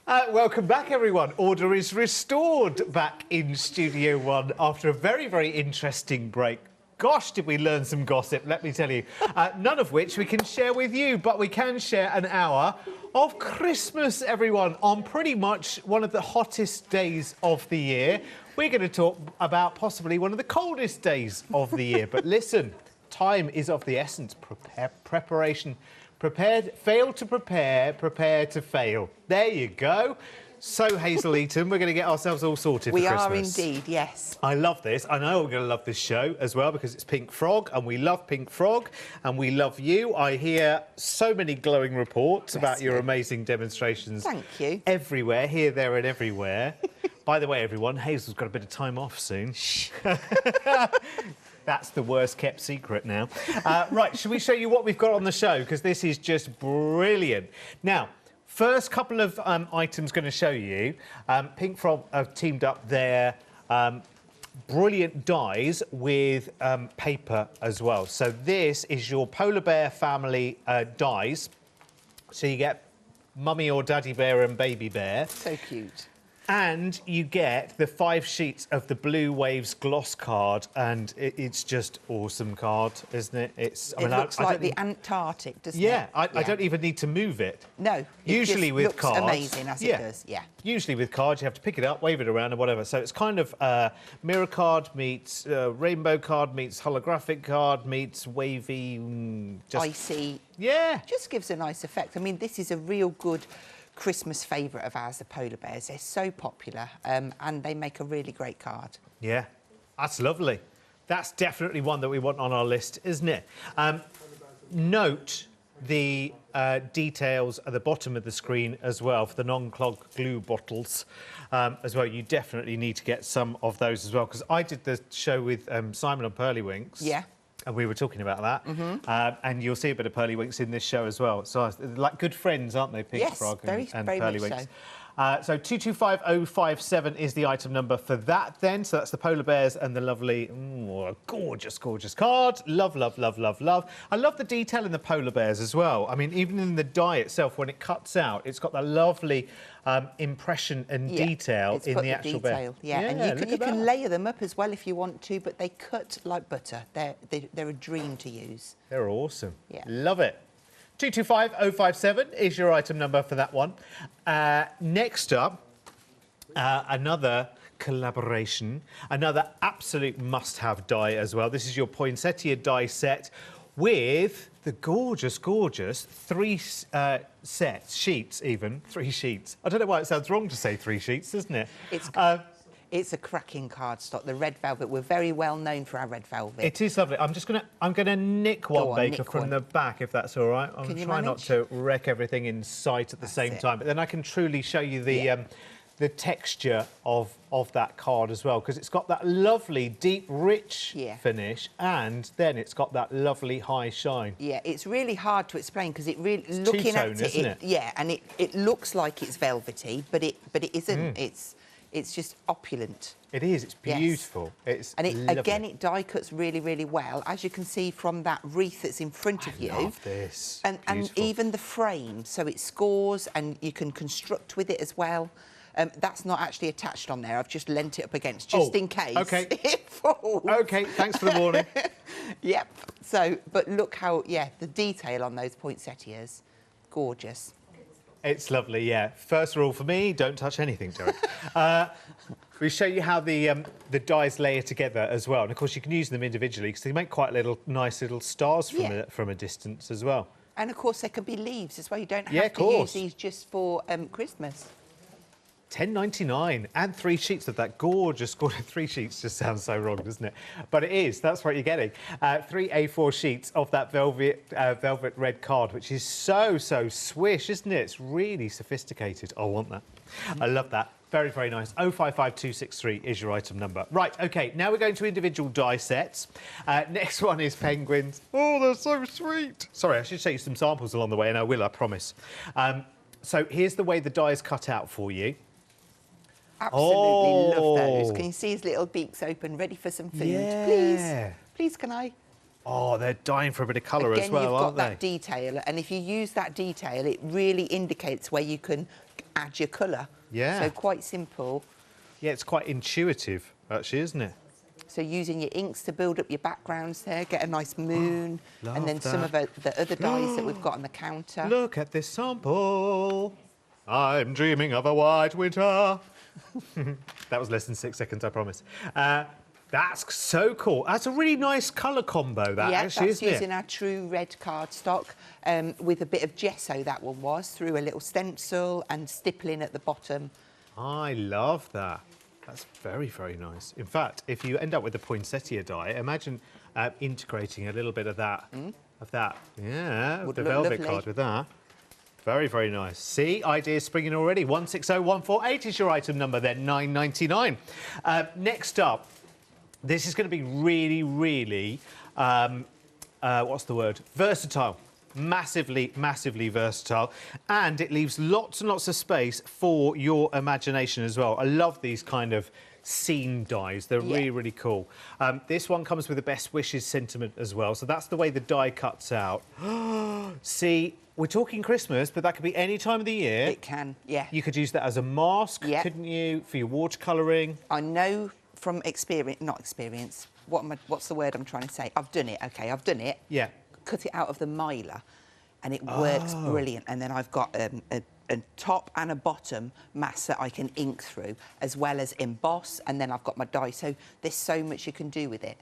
Welcome back, everyone. Order is restored back in Studio One after a very, very interesting break. Gosh, did we learn some gossip, let me tell you. None of which we can share with you, but we can share an hour of Christmas, everyone, on pretty much one of the hottest days of the year. We're going to talk about possibly one of the coldest days of the year. But listen, time is of the essence. Preparation. Prepared, fail to prepare, prepare to fail. There you go. So, Hazel Eaton, we're going to get ourselves all sorted for Christmas. We are indeed, yes. I love this. I know we're going to love this show as well because it's Pink Frog, and we love Pink Frog, and we love you. I hear so many glowing reports about your amazing demonstrations. Thank you. Everywhere, here, there and everywhere. By the way, everyone, Hazel's got a bit of time off soon. Shh. That's the worst-kept secret now. Right, shall we show you what we've got on the show? Because this is just brilliant. Now, first couple of items going to show you. Pink Frog have teamed up their brilliant dies with paper as well. So this is your polar bear family dies. So you get mummy or daddy bear and baby bear. So cute. And you get the 5 sheets of the Blue Waves gloss card, and it's just awesome card, isn't it? It looks like the Antarctic, doesn't it? Yeah, I don't even need to move it. No, usually with looks cards, amazing as it does. Yeah. Usually with cards, you have to pick it up, wave it around, and whatever. So it's kind of mirror card meets rainbow card meets holographic card meets wavy, icy. Yeah, just gives a nice effect. I mean, this is a real good Christmas favourite of ours, the polar bears. They're so popular, and they make a really great card. Yeah, that's lovely. That's definitely one that we want on our list, isn't it? Note the details at the bottom of the screen as well for the non-clog glue bottles as well. You definitely need to get some of those as well, because I did the show with Simon on Pearlywinks. Yeah. And we were talking about that. And you'll see a bit of Pearlywinks in this show as well. So, like good friends, aren't they, Pink Frog and Pearlywinks? So 225057 is the item number for that then. So that's the polar bears and the lovely, gorgeous, gorgeous card. Love, love, love, love, love. I love the detail in the polar bears as well. I mean, even in the die itself, when it cuts out, it's got that lovely impression and detail in the actual bear. Yeah, and you can layer them up as well if you want to, but they cut like butter. They're a dream to use. They're awesome. Yeah. Love it. 225057 is your item number for that one. Next up, another collaboration, another absolute must-have die as well. This is your poinsettia die set with the gorgeous, gorgeous 3 sheets even. 3 sheets. I don't know why it sounds wrong to say 3 sheets, doesn't it? It's a cracking cardstock, the red velvet. We're very well known for our red velvet. It is lovely. I'm gonna nick one, Baker, from the back, if that's all right. I'm trying not to wreck everything in sight at the same time, but then I can truly show you the texture of that card as well, because it's got that lovely, deep, rich finish, and then it's got that lovely high shine. Yeah, it's really hard to explain because it really looking at it, yeah, and it looks like it's velvety, but it isn't. It's just opulent. It is. It's beautiful. Yes. Again, it die cuts really, really well, as you can see from that wreath that's in front of you. I love this. And even the frame, so it scores, and you can construct with it as well. That's not actually attached on there. I've just lent it up against, just in case it falls. OK, thanks for the warning. Yep. So, but look how, the detail on those poinsettias, gorgeous. It's lovely, yeah. First rule for me, don't touch anything, Derek. We show you how the dies layer together as well. And, of course, you can use them individually because they make quite nice little stars from a distance as well. And, of course, there can be leaves as well. You don't have to use these just for Christmas. £10.99 and 3 sheets of that gorgeous 3 sheets just sounds so wrong, doesn't it? But it is. That's what you're getting. 3 A4 sheets of that velvet red card, which is so swish, isn't it? It's really sophisticated. I want that. I love that. Very, very nice. 055263 is your item number. Right, OK, now we're going to individual die sets. Next one is penguins. Oh, they're so sweet. Sorry, I should show you some samples along the way, and I will, I promise. So here's the way the die is cut out for you. Absolutely love those. Can you see his little beaks open, ready for some food? Yeah. Please, can I? Oh, they're dying for a bit of colour as well, aren't they? Again, you've got that detail, and if you use that detail, it really indicates where you can add your colour. Yeah. So quite simple. Yeah, it's quite intuitive, actually, isn't it? So using your inks to build up your backgrounds there, get a nice moon, and then some of the other dyes that we've got on the counter. Look at this sample. I'm dreaming of a white winter. That was less than 6 seconds, I promise. That's so cool. That's a really nice colour combo, that, actually, isn't it? Yeah, that's using our true red cardstock with a bit of gesso, that one was, through a little stencil and stippling at the bottom. I love that. That's very, very nice. In fact, if you end up with the poinsettia die, imagine integrating a little bit of that, yeah, Would the look velvet lovely. card with that. Very, very nice. See, ideas springing already. 160148 is your item number then, £9.99. Next up, this is going to be really, really, what's the word? Versatile. Massively, massively versatile. And it leaves lots and lots of space for your imagination as well. I love these kind of scene dies. They're really, really cool. This one comes with a best wishes sentiment as well. So that's the way the die cuts out. See, we're talking Christmas, but that could be any time of the year. It can, yeah. You could use that as a mask, couldn't you, for your watercolouring? I know from experience, not experience, what's the word I'm trying to say? I've done it, OK, I've done it. Yeah. Cut it out of the miler, and it works brilliant. And then I've got a top and a bottom mass that I can ink through, as well as emboss, and then I've got my die. So there's so much you can do with it.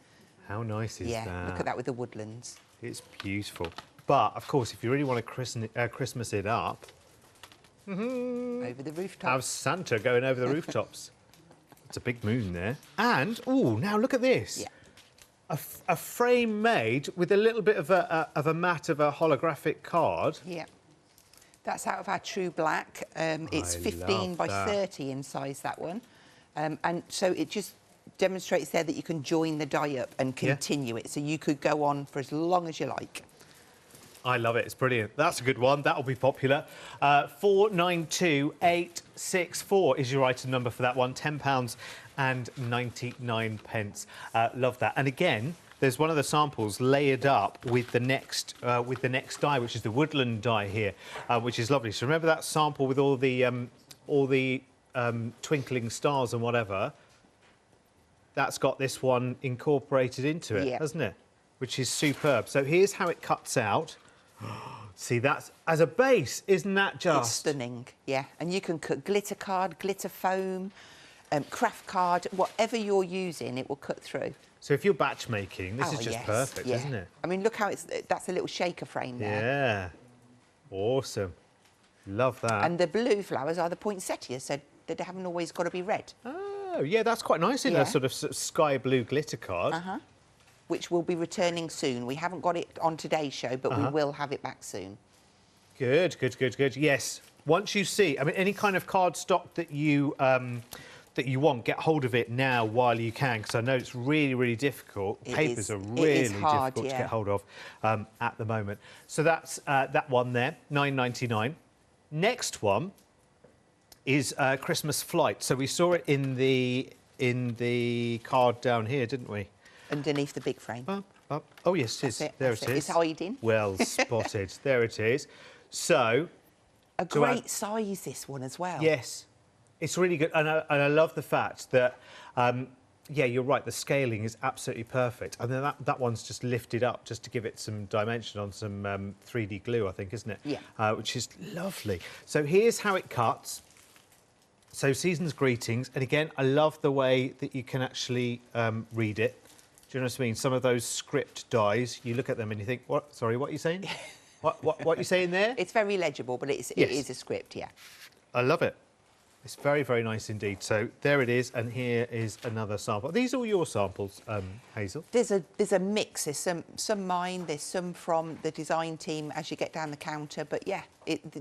How nice is that? Yeah, look at that with the woodlands. It's beautiful. But, of course, if you really want to Christmas it up... Over the rooftop. Have Santa going over the rooftops. It's a big moon there. And, oh, now look at this. Yeah. A frame made with a little bit of a matte of a holographic card. Yeah. That's out of our true black. It's 15 by 30 in size, that one. And so it just demonstrates there that you can join the die up and continue it. So you could go on for as long as you like. I love it. It's brilliant. That's a good one. That'll be popular. 492864 is your item number for that one. £10.99. Love that. And again, there's one of the samples layered up with the next die, which is the woodland die here, which is lovely. So remember that sample with all the twinkling stars and whatever? That's got this one incorporated into it, hasn't it? Which is superb. So here's how it cuts out. See, that's as a base, isn't that just... It's stunning, yeah. And you can cut glitter card, glitter foam, craft card, whatever you're using, it will cut through. So if you're batch making, this is just perfect, isn't it? I mean, look how that's a little shaker frame there. Yeah. Awesome. Love that. And the blue flowers are the poinsettias, so they haven't always got to be red. Oh, yeah, that's quite nice in a sort of sky blue glitter card. Which will be returning soon. We haven't got it on today's show, but we will have it back soon. Good, good, good, good. Yes. Once you see, I mean, any kind of card stock that you want, get hold of it now while you can, because I know it's really, really difficult. Papers are really difficult to get hold of at the moment. So that's that one there, £9.99. Next one is Christmas Flight. So we saw it in the card down here, didn't we? Underneath the big frame. Oh, yes, it is. There it is. It's hiding. Well spotted. There it is. So... A great size, this one, as well. Yes. It's really good. And I love the fact that, yeah, you're right, the scaling is absolutely perfect. And then that one's just lifted up just to give it some dimension on some 3D glue, I think, isn't it? Yeah. Which is lovely. So here's how it cuts. So season's greetings. And again, I love the way that you can actually read it. Do you know what I mean? Some of those script dies, you look at them and you think, what? Sorry, what are you saying? what are you saying there? It's very legible, but it is a script, yeah. I love it. It's very, very nice indeed. So there it is, and here is another sample. Are these all your samples, Hazel? There's a mix. There's some mine. There's some from the design team as you get down the counter. But yeah,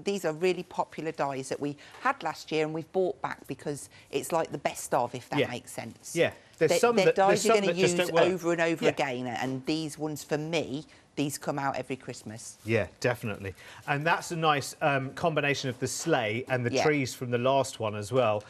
these are really popular dies that we had last year and we've bought back because it's like the best of, if that makes sense. Yeah, there's some that dies you're going to use over and over again, and these ones for me. These come out every Christmas. Yeah, definitely. And that's a nice combination of the sleigh and the trees from the last one as well,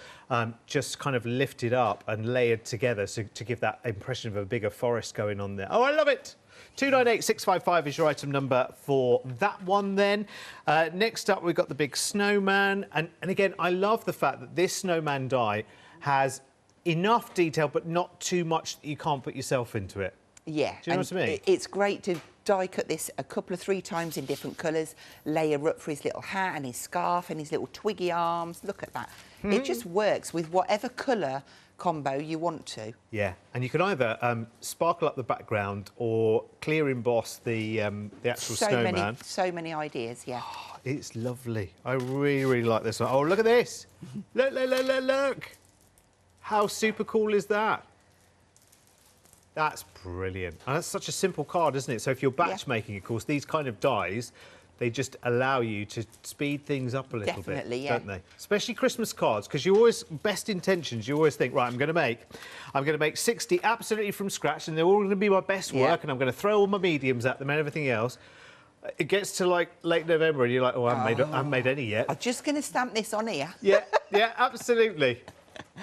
just kind of lifted up and layered together to give that impression of a bigger forest going on there. Oh, I love it. 298655 is your item number for that one then. Next up, we've got the big snowman. And again, I love the fact that this snowman die has enough detail, but not too much that you can't put yourself into it. Yeah. Do you know what I mean? It's great to die cut this a couple of 3 times in different colours, layer up for his little hat and his scarf and his little twiggy arms. Look at that. It just works with whatever colour combo you want to. Yeah, and you can either sparkle up the background or clear emboss the actual snowman. So many ideas, yeah. Oh, it's lovely. I really, really like this one. Oh, look at this. Look, look, look, look, look. How super cool is that? That's brilliant. And that's such a simple card, isn't it? So if you're batch making, of course, these kind of dies, they just allow you to speed things up a little bit, don't they? Especially Christmas cards, because you always, best intentions, you always think, right, I'm going to make 60 absolutely from scratch, and they're all going to be my best work, and I'm going to throw all my mediums at them and everything else. It gets to, like, late November, and you're like, oh, I haven't made any yet. I'm just going to stamp this on here. Yeah, yeah, absolutely.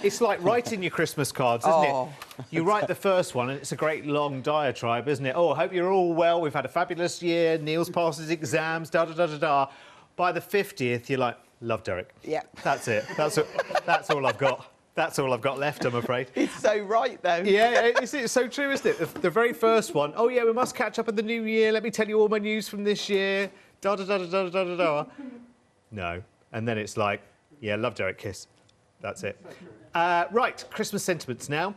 It's like writing your Christmas cards, isn't it? You write the first one and it's a great long diatribe, isn't it? Oh, I hope you're all well. We've had a fabulous year. Neil's passed his exams, da-da-da-da-da. By the 50th, you're like, love Derek. Yeah. That's it. That's all I've got. That's all I've got left, I'm afraid. It's so right, though. Yeah, it's so true, isn't it? The very first one, oh, yeah, we must catch up in the new year. Let me tell you all my news from this year. Da-da-da-da-da-da-da. No. And then it's like, yeah, love Derek, kiss. That's it. Right, Christmas sentiments now.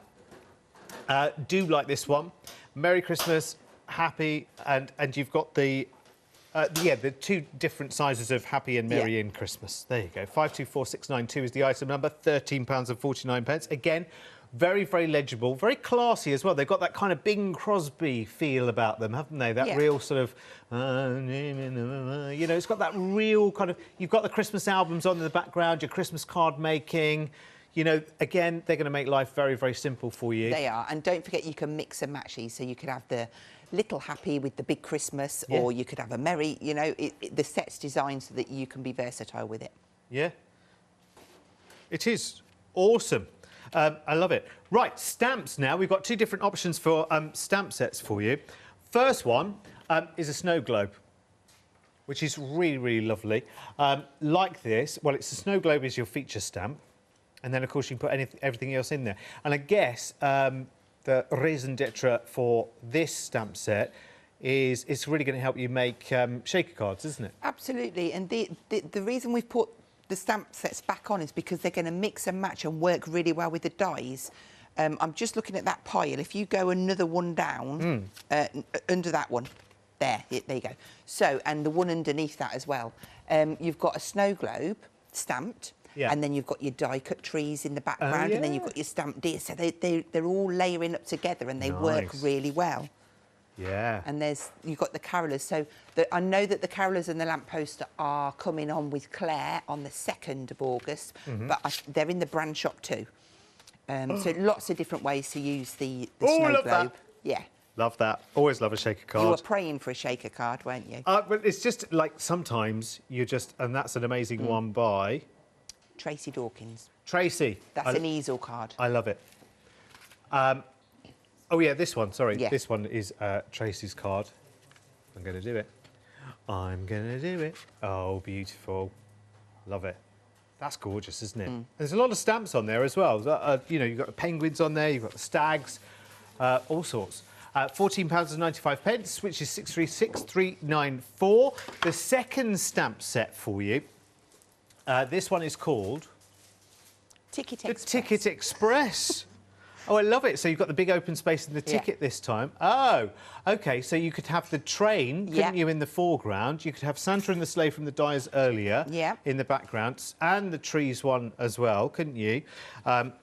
Do like this one. Merry Christmas, happy, and you've got the 2 different sizes of happy and merry in Christmas. There you go. 524692 is the item number. £13.49. Again, very, very legible, very classy as well. They've got that kind of Bing Crosby feel about them, haven't they? That real sort of, you know, it's got that real kind of. You've got the Christmas albums on in the background, your Christmas card making. You know, again, they're going to make life very, very simple for you. They are. And don't forget, you can mix and match these. So you could have the little happy with the big Christmas, or you could have a merry, you know, the set's designed so that you can be versatile with it. Yeah. It is awesome. I love it. Right, stamps now. We've got 2 different options for stamp sets for you. First one is a snow globe, which is really, really lovely. Like this, well, it's a snow globe is your feature stamp. And then, of course, you can put everything else in there. And I guess the raison d'etre for this stamp set is it's really going to help you make shaker cards, isn't it? Absolutely. And the reason we've put the stamp sets back on is because they're going to mix and match and work really well with the dies. I'm just looking at that pile. If you go another one down, under that one, there you go. So, and the one underneath that as well. You've got a snow globe stamped. Yeah. And then you've got your die-cut trees in the background, and then you've got your stamped deer. So they're all layering up together, and they work really well. Yeah. And you've got the carolers. So I know that the carolers and the lamppost are coming on with Claire on the 2nd of August, but they're in the brand shop too. So lots of different ways to use the snow globe. That. Yeah. Love that. Always love a shaker card. You were praying for a shaker card, weren't you? But it's just like sometimes you just, and that's an amazing one by Tracy Dawkins. Tracy. That's an easel card. I love it. Oh, yeah, this one. Sorry. Yeah. This one is Tracy's card. I'm going to do it. I'm going to do it. Oh, beautiful. Love it. That's gorgeous, isn't it? There's a lot of stamps on there as well. You know, you've got the penguins on there, you've got the stags, all sorts. £14.95, which is 636394. The second stamp set for you. This one is called Ticket Express. The Ticket Express. Oh, I love it. So you've got the big open space in the ticket this time. Oh, OK. So you could have the train, couldn't you, in the foreground? You could have Santa and the sleigh from the dies earlier in the background, and the trees one as well, couldn't you?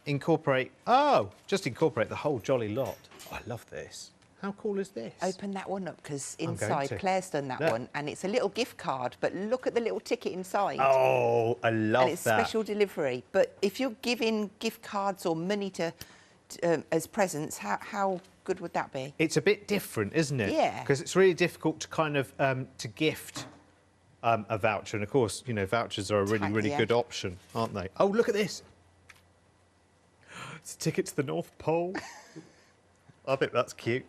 Incorporate the whole jolly lot. Oh, I love this. How cool is this? Open that one up, because inside Claire's done that one, and it's a little gift card, but look at the little ticket inside. Oh, I love that. And it's special delivery. But if you're giving gift cards or money to as presents, how good would that be? It's a bit different, isn't it? Yeah. Because it's really difficult to kind of to gift a voucher, and of course, you know, vouchers are a really good option, aren't they? Oh, look at this! It's a ticket to the North Pole. I think that's cute.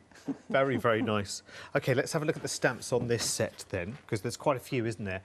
Very, very nice. OK, let's have a look at the stamps on this set then, because there's quite a few, isn't there?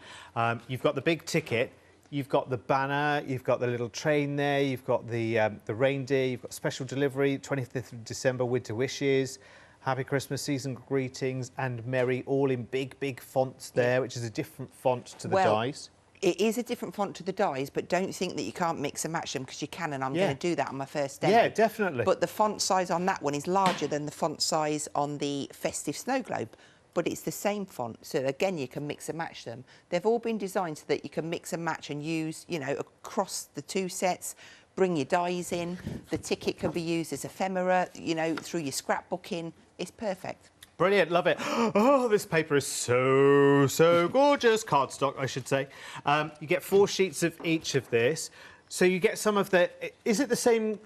You've got the big ticket, you've got the banner, you've got the little train there, you've got the reindeer, you've got special delivery, 25th of December, winter wishes, happy Christmas, season greetings, and merry, all in big, big fonts there, which is a different font to the dies. It is a different font to the dies, but don't think that you can't mix and match them, because you can, and I'm going to do that on my first demo. Yeah, definitely. But the font size on that one is larger than the font size on the festive snow globe, but it's the same font. So again, you can mix and match them. They've all been designed so that you can mix and match and use, you know, across the two sets. Bring your dies in. The ticket can be used as ephemera, you know, through your scrapbooking. It's perfect. Brilliant, love it. Oh, this paper is so, so gorgeous. Cardstock, I should say. You get 4 sheets of each of this. So you get some of the... Is it the same?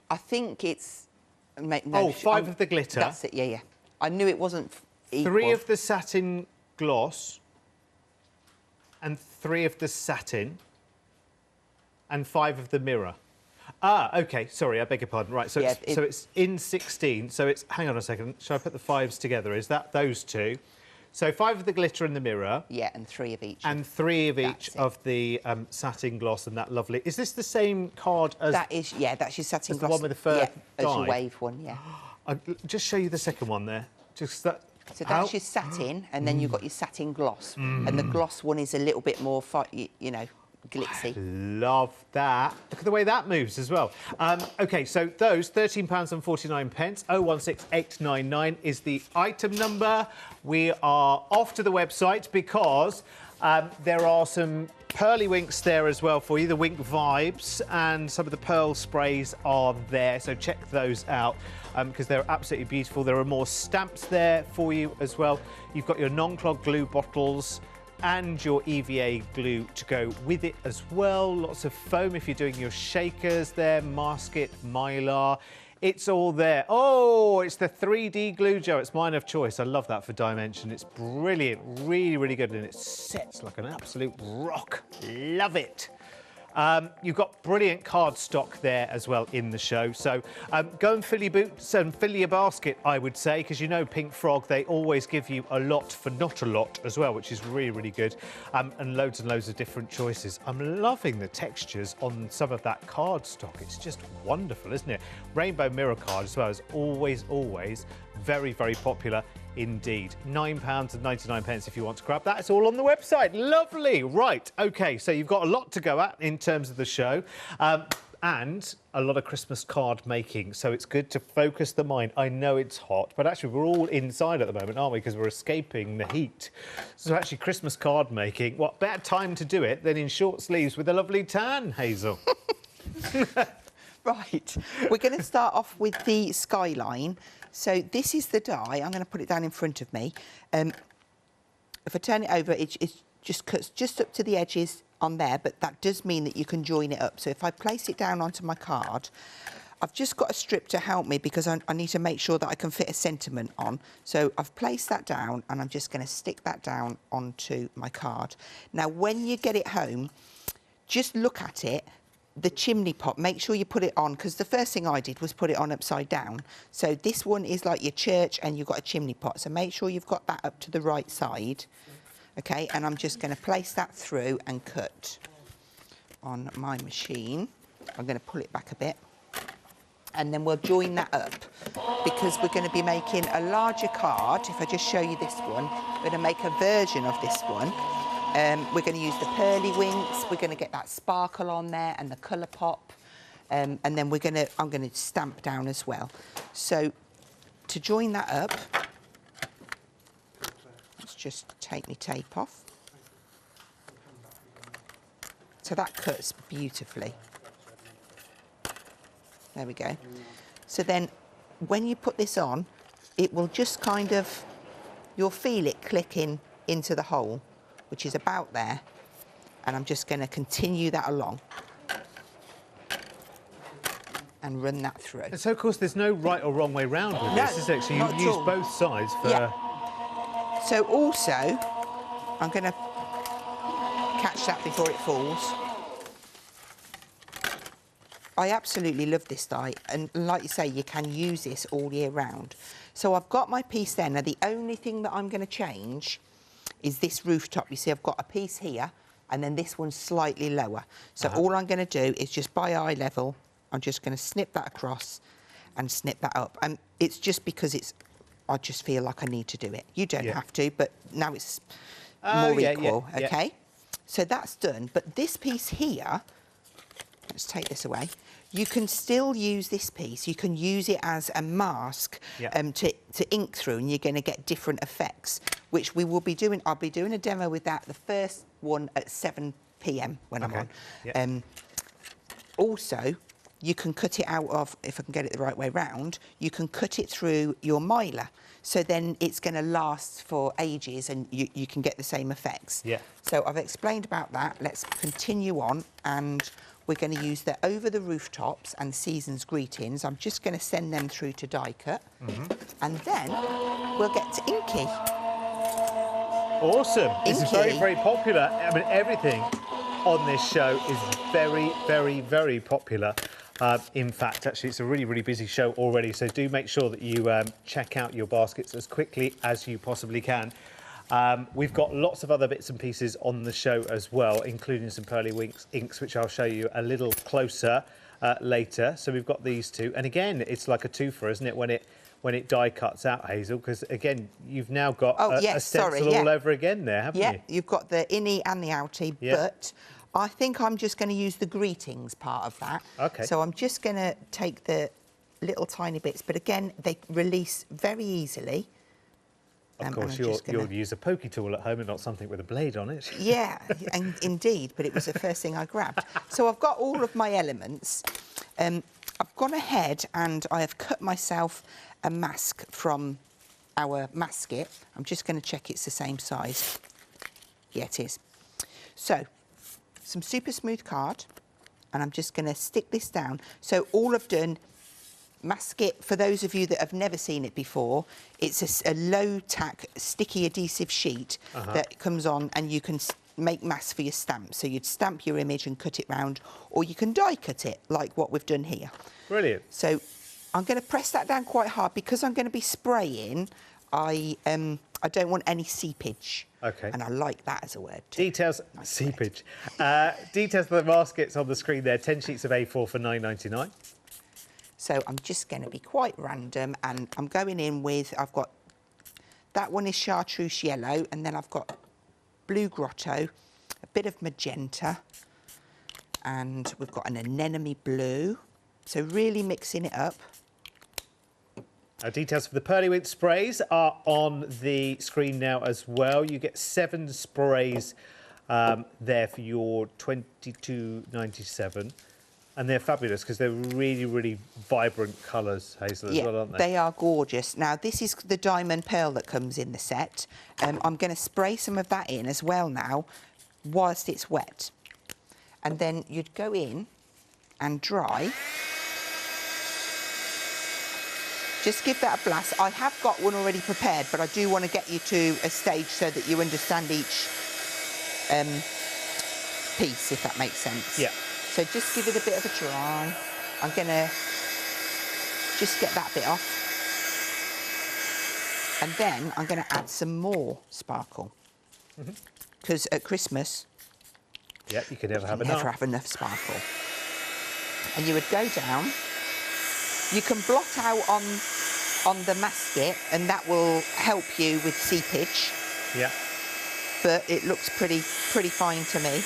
I think it's... No, oh, 5 of the glitter. That's it, yeah. I knew it wasn't equal. 3 of the satin gloss. And 3 of the satin. And 5 of the mirror. Ah, OK, sorry, I beg your pardon. Right, so, yeah, so it's in 16, so it's... Hang on a second, shall I put the 5s together? Is that those 2? So 5 of the glitter and the mirror. Yeah, and 3 of each. And 3 of each of the satin gloss and that lovely... Is this the same card as... That is, yeah, that's your satin gloss. The one with the fur die? As your wave one, yeah. I'll just show you the second one there. Just that... So that's your satin, and then you've got your satin gloss. And the gloss one is a little bit more, you know, glitzy. Love that. Look at the way that moves as well. OK, so those £13.49, 016899 is the item number. We are off to the website because there are some pearly winks there as well for you, the wink vibes, and some of the pearl sprays are there, so check those out because they're absolutely beautiful. There are more stamps there for you as well. You've got your non-clog glue bottles and your EVA glue to go with it as well. Lots of foam if you're doing your shakers there, masket, mylar. It's all there. Oh, it's the 3D glue gel. It's mine of choice. I love that for Dimension. It's brilliant, really, really good, and it sets like an absolute rock. Love it. You've got brilliant card stock there as well in the show. So go and fill your boots and fill your basket, I would say, because you know Pink Frog, they always give you a lot for not a lot as well, which is really, really good. And loads of different choices. I'm loving the textures on some of that card stock. It's just wonderful, isn't it? Rainbow Mirror card as well is always, always very, very popular indeed. £9.99 if you want to grab that. It's all on the website. Lovely. Right. OK, so you've got a lot to go at in terms of the show and a lot of Christmas card making. So it's good to focus the mind. I know it's hot, but actually we're all inside at the moment, aren't we? Because we're escaping the heat. So actually Christmas card making, what better time to do it than in short sleeves with a lovely tan, Hazel? Right. We're going to start off with the skyline. So this is the die. I'm going to put it down in front of me. If I turn it over, it just cuts just up to the edges on there, but that does mean that you can join it up. So if I place it down onto my card, I've just got a strip to help me because I need to make sure that I can fit a sentiment on. So I've placed that down and I'm just going to stick that down onto my card. Now, when you get it home, just look at it. The chimney pot, make sure you put it on, because the first thing I did was put it on upside down. So this one is like your church and you've got a chimney pot. So make sure you've got that up to the right side. OK, and I'm just going to place that through and cut on my machine. I'm going to pull it back a bit. And then we'll join that up because we're going to be making a larger card. If I just show you this one, we're going to make a version of this one. We're going to use the pearly winks. We're going to get that sparkle on there and the colour pop. And then I'm going to stamp down as well. So to join that up, let's just take my tape off. So that cuts beautifully. There we go. So then when you put this on, it will just kind of, you'll feel it clicking into the hole, which is about there, and I'm just going to continue that along and run that through. And so, of course, there's no right or wrong way round with this, is there? So you use both sides for... Yeah. So also, I'm going to catch that before it falls. I absolutely love this dye, and like you say, you can use this all year round. So I've got my piece there. Now, the only thing that I'm going to change is this rooftop. You see, I've got a piece here, and then this one's slightly lower. So all I'm going to do is just by eye level, I'm just going to snip that across and snip that up. And it's just because I just feel like I need to do it. You don't have to, but now it's more equal, okay? So that's done. But this piece here, let's take this away. You can still use this piece. You can use it as a mask to ink through, and you're going to get different effects, which we will be doing. I'll be doing a demo with that, the first one at 7 p.m. when I'm on. Also, you can cut it out of, if I can get it the right way round, you can cut it through your miler. So then it's going to last for ages, and you can get the same effects. So I've explained about that. Let's continue on, and we're going to use the Over the Rooftops and Season's Greetings. I'm just going to send them through to die cut, and then we'll get to Inky. Awesome. This is very, Inky. very popular. I mean, everything on this show is very, very, very popular. In fact, actually, it's a really, really busy show already, so do make sure that you check out your baskets as quickly as you possibly can. We've got lots of other bits and pieces on the show as well, including some Pearly Winks inks, which I'll show you a little closer later. So we've got these two, and again, it's like a twofer, isn't it, when it die cuts out, Hazel? Because again, you've now got a stencil all over again there, haven't you? Yeah, you've got the innie and the outie, but I think I'm just going to use the greetings part of that. Okay. So I'm just going to take the little tiny bits, but again, they release very easily. Of course, you'll use a pokey tool at home and not something with a blade on it. Yeah, and indeed, but it was the first thing I grabbed. So I've got all of my elements. I've gone ahead and I have cut myself a mask from our mask kit. I'm just going to check it's the same size. Yeah, it is. So, some super smooth card, and I'm just going to stick this down. So all I've done, mask it, for those of you that have never seen it before, it's a low-tack, sticky adhesive sheet that comes on, and you can make masks for your stamps. So you'd stamp your image and cut it round, or you can die cut it, like what we've done here. Brilliant. So I'm going to press that down quite hard. Because I'm going to be spraying, I don't want any seepage. Okay. And I like that as a word too. Details, nice seepage. Details of the baskets on the screen there, 10 sheets of A4 for £9.99. So I'm just going to be quite random, and I'm going in with, I've got, that one is chartreuse yellow, and then I've got blue grotto, a bit of magenta, and we've got an anemone blue. So really mixing it up. Details for the Pearly Winks sprays are on the screen now as well. You get 7 sprays there for your $22.97. And they're fabulous because they're really, really vibrant colours, Hazel, as well, aren't they? They are gorgeous. Now, this is the diamond pearl that comes in the set. I'm going to spray some of that in as well now, whilst it's wet. And then you'd go in and dry. Just give that a blast. I have got one already prepared, but I do want to get you to a stage so that you understand each piece, if that makes sense. Yeah. So just give it a bit of a dry. I'm going to just get that bit off. And then I'm going to add some more sparkle. Because at Christmas, you can never have enough. Never have enough sparkle. And you would go down. You can blot out on the mask kit, and that will help you with seepage. Yeah. But it looks pretty fine to me.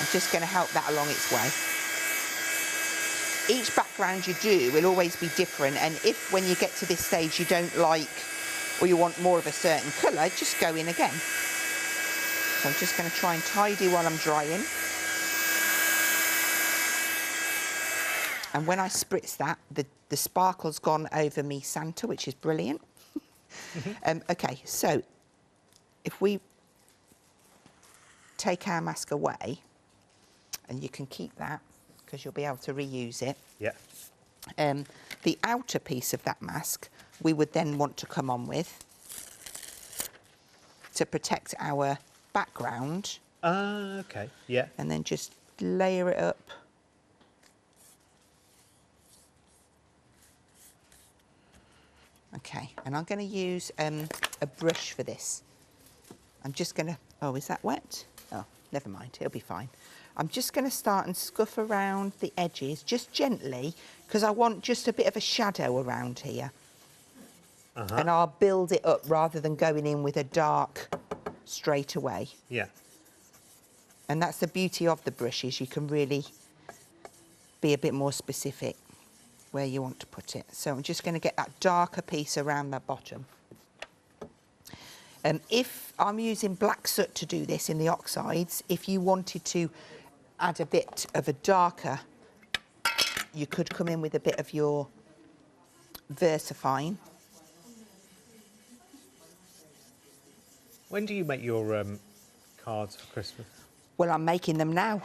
I'm just going to help that along its way. Each background you do will always be different, and if when you get to this stage you don't like, or you want more of a certain colour, just go in again. So I'm just going to try and tidy while I'm drying. And when I spritz that, the sparkle's gone over me Santa, which is brilliant. OK, so if we take our mask away, and you can keep that because you'll be able to reuse it. Yeah. The outer piece of that mask we would then want to come on with to protect our background. OK, yeah. And then just layer it up. Okay, and I'm going to use a brush for this. I'm just going to, oh, is that wet? Oh, never mind, it'll be fine. I'm just going to start and scuff around the edges, just gently, because I want just a bit of a shadow around here. And I'll build it up rather than going in with a dark straight away. Yeah. And that's the beauty of the brushes, you can really be a bit more specific where you want to put it. So I'm just going to get that darker piece around the bottom. If I'm using black soot to do this in the oxides, if you wanted to add a bit of a darker, you could come in with a bit of your VersaFine. When do you make your cards for Christmas? Well, I'm making them now.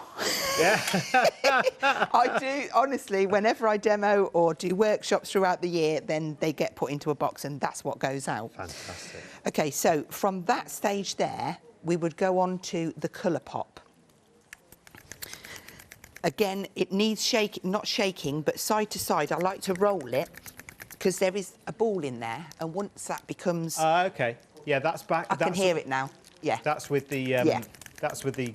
Yeah. I do, honestly, whenever I demo or do workshops throughout the year, then they get put into a box and that's what goes out. Fantastic. Okay, so from that stage there, we would go on to the colour pop. Again, it needs not shaking, but side to side. I like to roll it because there is a ball in there, and once that becomes... Okay. Yeah, that's back. I can hear it now. Yeah. That's with the... That's with the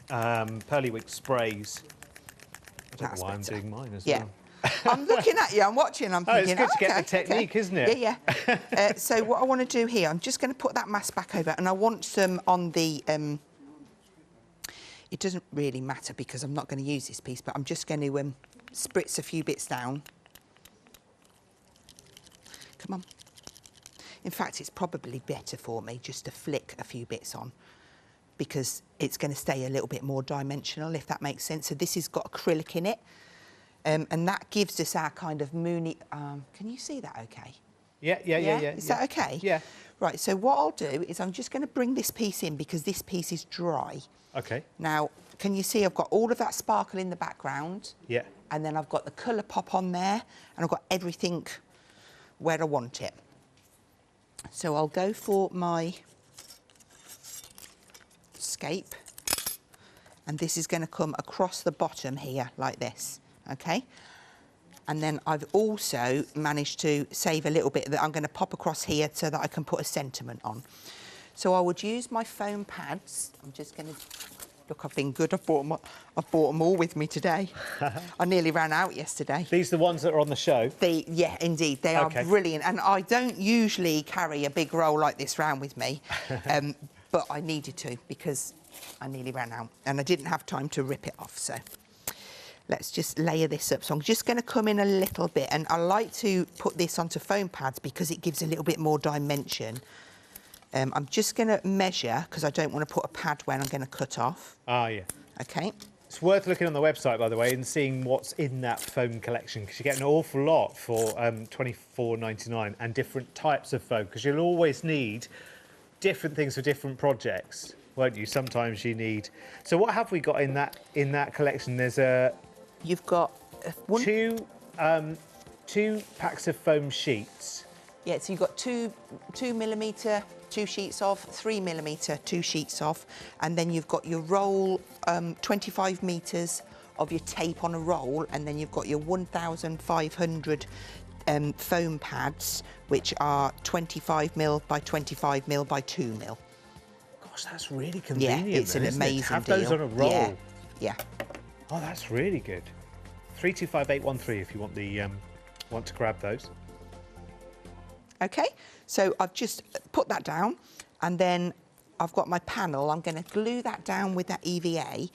Pearlywig sprays. I don't know why I'm doing mine as well. I'm looking at you, I'm watching, I'm thinking, it's good to get the technique, isn't it? Yeah, yeah. So what I want to do here, I'm just going to put that mask back over, and I want some on the... it doesn't really matter because I'm not going to use this piece, but I'm just going to spritz a few bits down. Come on. In fact, it's probably better for me just to flick a few bits on, because it's going to stay a little bit more dimensional, if that makes sense. So this has got acrylic in it, and that gives us our kind of moony... can you see that okay? Yeah. Is that okay? Yeah. Right, so what I'll do is I'm just going to bring this piece in because this piece is dry. Okay. Now, can you see I've got all of that sparkle in the background? Yeah. And then I've got the colour pop on there, and I've got everything where I want it. So I'll go for my scape, and this is going to come across the bottom here like this, okay? And then I've also managed to save a little bit that I'm going to pop across here so that I can put a sentiment on. So I would use my foam pads. I'm just going to... Look, I've been good. I've brought them all with me today. I nearly ran out yesterday. These are the ones that are on the show? Yeah, indeed. They are brilliant. And I don't usually carry a big roll like this round with me, but I needed to because I nearly ran out and I didn't have time to rip it off. So let's just layer this up. So I'm just going to come in a little bit, and I like to put this onto foam pads because it gives a little bit more dimension. I'm just going to measure because I don't want to put a pad when I'm going to cut off. Ah, yeah. Okay. It's worth looking on the website, by the way, and seeing what's in that foam collection, because you get an awful lot for $24.99, and different types of foam, because you'll always need different things for different projects, won't you? Sometimes you need... So what have we got in that collection? There's a... You've got... two packs of foam sheets. Yeah, so you've got 2mm, 2 sheets of, 3mm, 2 sheets of, and then you've got your roll, 25 metres of your tape on a roll, and then you've got your 1,500 foam pads, which are 25mm by 25mm by 2mm. Gosh, that's really convenient. Yeah, it's an amazing to have deal. those on a roll. Yeah. Oh, that's really good. 325813 if you want the want to grab those. Okay, so I've just put that down, and then I've got my panel. I'm going to glue that down with that EVA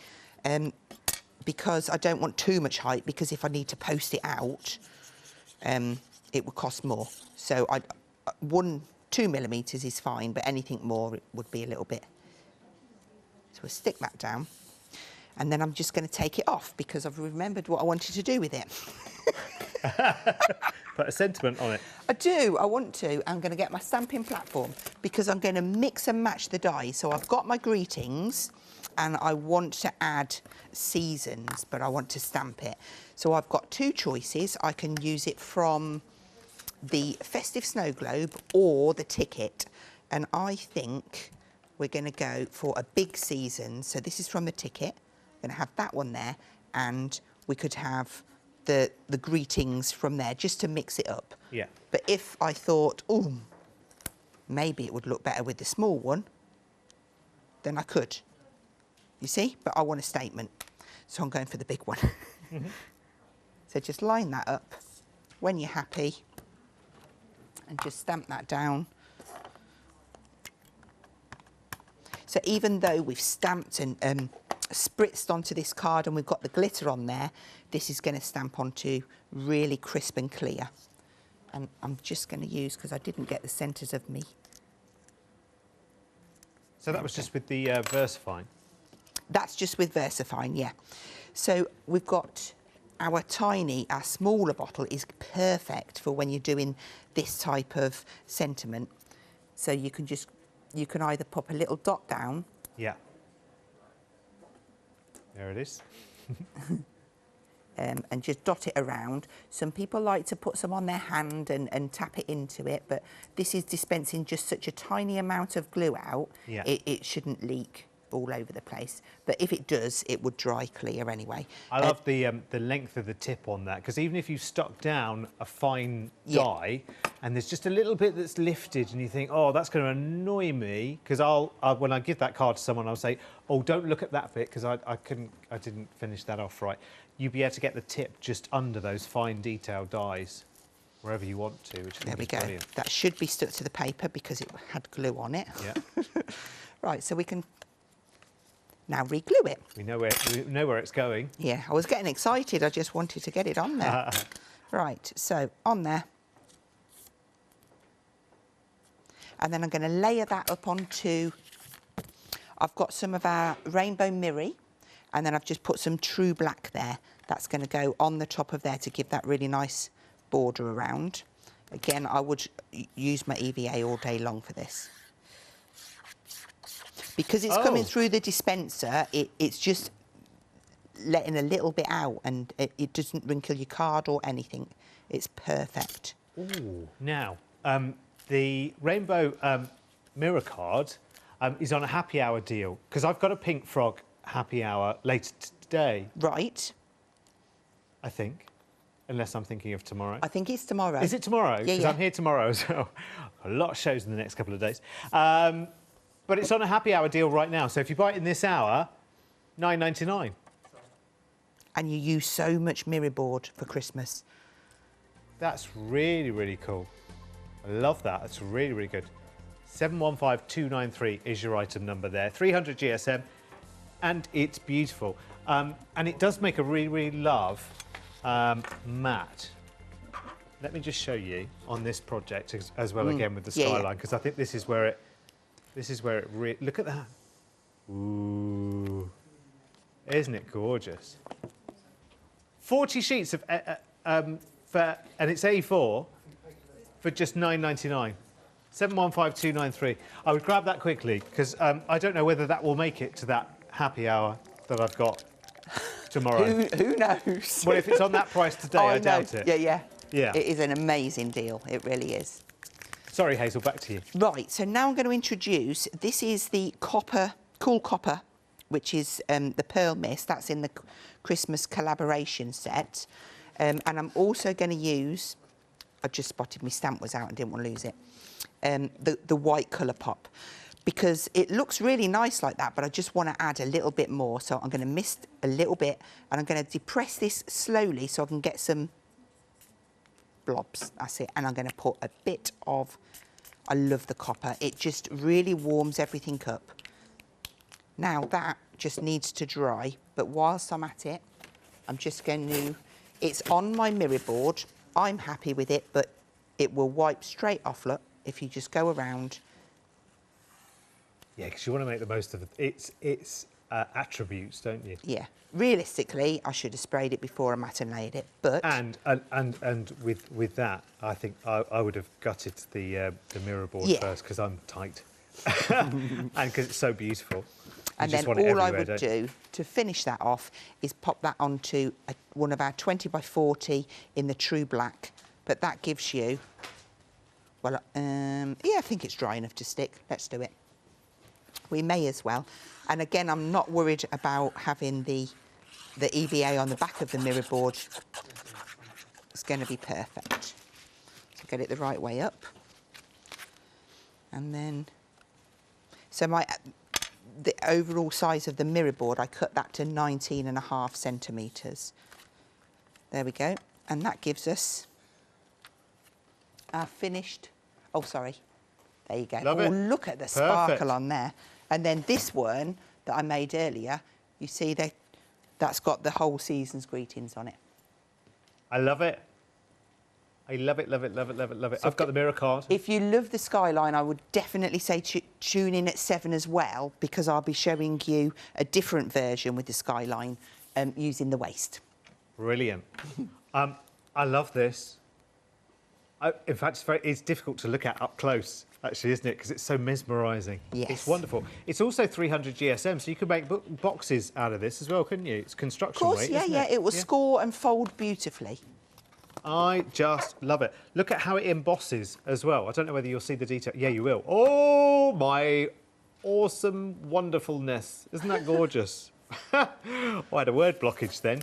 because I don't want too much height, because if I need to post it out, it would cost more. So 2mm is fine, but anything more it would be a little bit. So we'll stick that down, and then I'm just going to take it off because I've remembered what I wanted to do with it. Put a sentiment on it. I do, I want to. I'm going to get my stamping platform because I'm going to mix and match the die. So I've got my greetings and I want to add seasons, but I want to stamp it. So I've got two choices. I can use it from the festive snow globe or the ticket. And I think we're going to go for a big season. So this is from the ticket. going to have that one there, and we could have the greetings from there, just to mix it up. Yeah. But if I thought, oh, maybe it would look better with the small one, then I could. You see? But I want a statement, so I'm going for the big one. So just line that up when you're happy and just stamp that down. So even though we've stamped and spritzed onto this card and we've got the glitter on there, this is going to stamp onto really crisp and clear. And I'm just going to use, because I didn't get the centres of me. So that was just with the VersaFine? That's just with VersaFine, yeah. So we've got our smaller bottle is perfect for when you're doing this type of sentiment. So you can either pop a little dot down. Yeah. There it is. And just dot it around. Some people like to put some on their hand and tap it into it, but this is dispensing just such a tiny amount of glue out, yeah. It shouldn't leak all over the place. But if it does, it would dry clear anyway. I love the length of the tip on that, because even if you stuck down a fine dye and there's just a little bit that's lifted and you think, oh, that's going to annoy me, because when I give that card to someone, I'll say, oh, don't look at that bit because I didn't finish that off right. You'd be able to get the tip just under those fine detail dyes wherever you want to, which I think is brilliant. That should be stuck to the paper because it had glue on it. Yeah. Right, so we can now re-glue it. We know where it's going. Yeah, I was getting excited. I just wanted to get it on there. Right, so on there. And then I'm going to layer that up onto, I've got some of our Rainbow Mirri, and then I've just put some True Black there. That's going to go on the top of there to give that really nice border around. Again, I would use my EVA all day long for this. Because it's coming through the dispenser, it's just letting a little bit out, and it doesn't wrinkle your card or anything. It's perfect. Ooh. Now, the Rainbow Mirror card is on a happy hour deal, because I've got a Pink Frog happy hour later today. Right. I think. Unless I'm thinking of tomorrow. I think it's tomorrow. Is it tomorrow? Yeah, Because I'm here tomorrow, so a lot of shows in the next couple of days. But it's on a happy hour deal right now. So if you buy it in this hour, $9.99. And you use so much mirror board for Christmas. That's really, really cool. I love that. That's really, really good. 715293 is your item number there. 300 GSM, and it's beautiful. And it does make a really, really love matte. Let me just show you on this project as well again with the skyline, because I think this is where it really, look at that. Ooh, isn't it gorgeous? 40 sheets of and it's A4 for just $9.99. 715293. I would grab that quickly, because I don't know whether that will make it to that happy hour that I've got tomorrow. Who knows? Well, if it's on that price today, I doubt it. Yeah. It is an amazing deal. It really is. Sorry, Hazel, back to you. Right, so now I'm going to introduce, this is the Cool Copper, which is the Pearl Mist. That's in the Christmas collaboration set. And I'm also going to use, I just spotted my stamp was out and didn't want to lose it, the white colour pop. Because it looks really nice like that, but I just want to add a little bit more. So I'm going to mist a little bit, and I'm going to depress this slowly so I can get some blobs. That's it. And I'm going to put a bit of, I love the copper. It just really warms everything up. Now that just needs to dry, but whilst I'm at it, I'm just going to, it's on my mirror board. I'm happy with it, but it will wipe straight off, look, if you just go around. Yeah, because you want to make the most of its attributes, don't you? Yeah. Realistically, I should have sprayed it before I matte and laid it, but... And with that, I think I would have gutted the mirror board first, because I'm tight. And because it's so beautiful. And then all I would do to finish that off is pop that onto one of our 20 by 40 in the True Black. But that gives you... Well, yeah, I think it's dry enough to stick. Let's do it. We may as well. And again, I'm not worried about having the the EVA on the back of the mirror board is going to be perfect. So get it the right way up. And then, so the overall size of the mirror board, I cut that to 19.5 centimetres. There we go. And that gives us our finished, oh, sorry. There you go. Love it. Look at the sparkle on there. And then this one that I made earlier, you see that's got the whole season's greetings on it. I love it. I love it, love it, love it, love it, love it. So I've got the mirror card. If you love the Skyline, I would definitely say tune in at 7 as well, because I'll be showing you a different version with the Skyline using the waist. Brilliant. I love this. In fact, it's difficult to look at up close, actually, isn't it? Because it's so mesmerising. Yes. It's wonderful. It's also 300 GSM, so you could make boxes out of this as well, couldn't you? It's construction weight, Of course, yeah. It will score and fold beautifully. I just love it. Look at how it embosses as well. I don't know whether you'll see the detail. Yeah, you will. Oh, my awesome wonderfulness. Isn't that gorgeous? I had a word blockage then.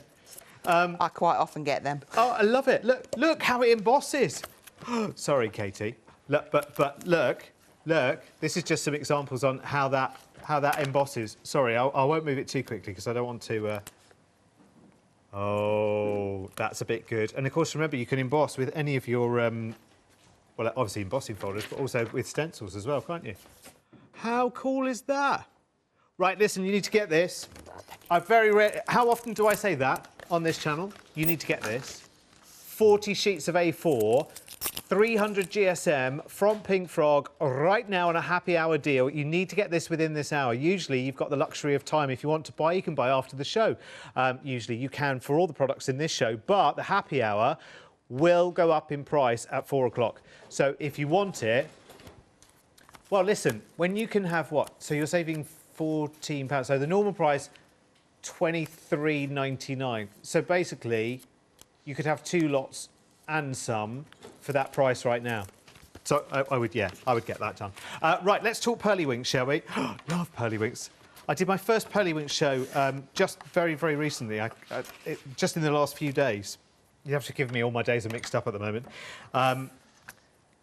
I quite often get them. Oh, I love it. Look how it embosses. Sorry, Katie. Look, but look. This is just some examples on how that embosses. Sorry, I won't move it too quickly because I don't want to. Oh, that's a bit good. And of course, remember, you can emboss with any of your, well, obviously embossing folders, but also with stencils as well, can't you? How cool is that? Right, listen, you need to get this. How often do I say that on this channel? You need to get this. 40 sheets of A4, 300 GSM from Pink Frog right now on a happy hour deal. You need to get this within this hour. Usually you've got the luxury of time. If you want to buy, you can buy after the show. Usually you can for all the products in this show, but the happy hour will go up in price at 4 o'clock. So if you want it, well, listen, when you can have what? So you're saving £14. So the normal price, £23.99. So basically, you could have 2 lots and some for that price right now. So I would get that done. Right, let's talk Pearlywinks, shall we? Love Pearlywinks. I did my first Pearlywinks show just very, very recently, just in the last few days. You have to give me all my days are mixed up at the moment. And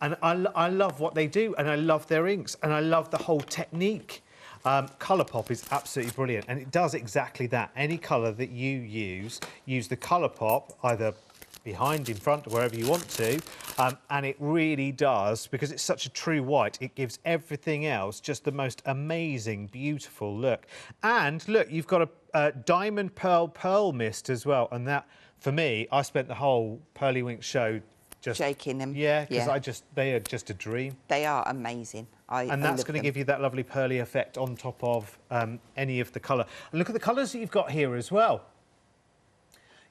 I love what they do, and I love their inks, and I love the whole technique. Colourpop is absolutely brilliant, and it does exactly that. Any colour that you use the Colourpop, either behind, in front, or wherever you want to, and it really does, because it's such a true white, it gives everything else just the most amazing, beautiful look. And look, you've got a diamond pearl mist as well, and that, for me, I spent the whole Pearlywinks show just shaking them. Yeah, because they are just a dream. They are amazing. And that's going to give you that lovely pearly effect on top of any of the colour. And look at the colours that you've got here as well.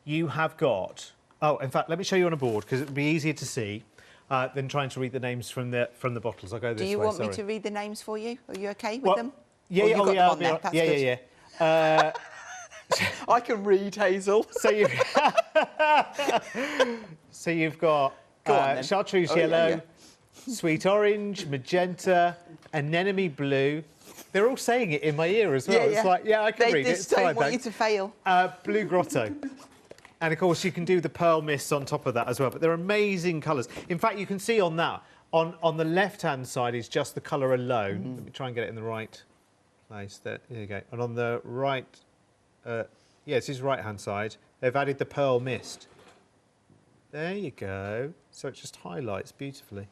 You have got... Oh, in fact, let me show you on a board, because it would be easier to see than trying to read the names from the bottles. I'll go this way, Do you want me to read the names for you? Are you OK with them? Yeah, yeah. I can read, Hazel. So you've got chartreuse yellow, sweet orange, magenta, anemone blue. They're all saying it in my ear as well. Yeah, it's like, I can read it. They just don't want you to fail. Blue grotto. And of course, you can do the pearl mists on top of that as well. But they're amazing colours. In fact, you can see on that, on the left-hand side is just the colour alone. Let me try and get it in the right place. There you go. And on the right, this is right-hand side, they've added the pearl mist. There you go. So it just highlights beautifully.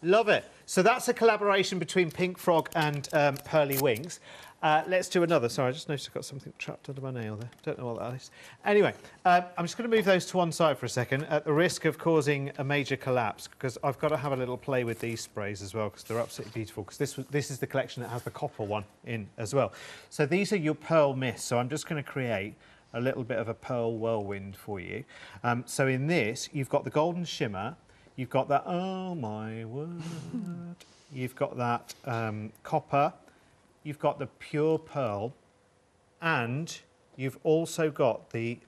Love it. So that's a collaboration between Pink Frog and Pearlywinks. Let's do another. Sorry, I just noticed I've got something trapped under my nail there. Don't know what that is. Anyway, I'm just going to move those to one side for a second at the risk of causing a major collapse, because I've got to have a little play with these sprays as well, because they're absolutely beautiful, because this is the collection that has the copper one in as well. So these are your pearl mists. So I'm just going to create a little bit of a pearl whirlwind for you. So in this, you've got the golden shimmer. You've got that, oh my word. You've got that copper. You've got the pure pearl. And you've also got the